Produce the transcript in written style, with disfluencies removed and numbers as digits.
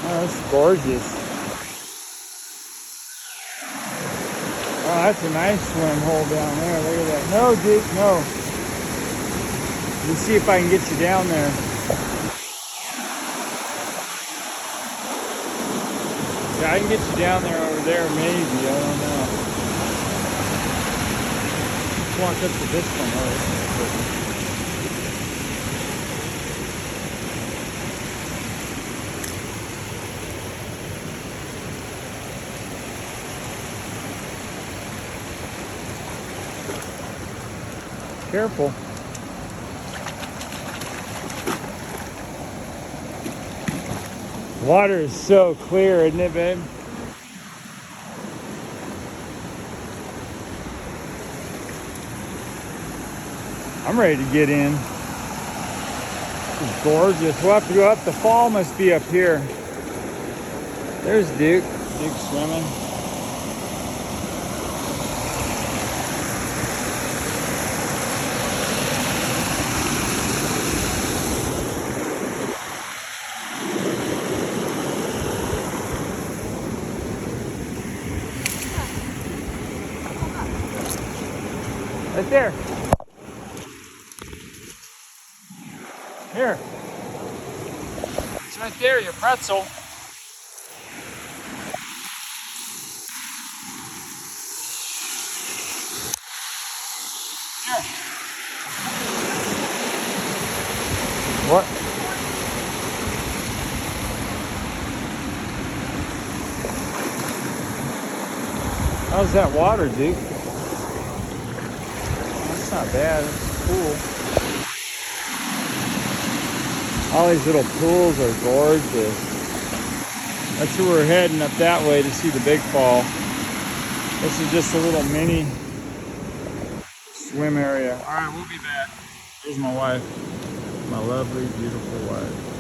Oh, that's gorgeous. Oh, that's a nice swim hole down there. Look at that. No, Duke, no. Let's see if I can get you down there. Yeah, I can get you down there over there, maybe. I don't know. Let's walk up to this one. Oh, this is pretty. Careful. Water is so clear, isn't it, babe? I'm ready to get in. This is gorgeous. We'll have to go up. The fall must be up here. There's Duke. Duke swimming. Right there. Here. It's right there, your pretzel. Here. What? How's that water, Duke? That's not bad. It's cool. All these little pools are gorgeous. That's where we're heading, up that way to see the big fall. This is just a little mini swim area. All right, we'll be back. Here's my wife. My lovely, beautiful wife.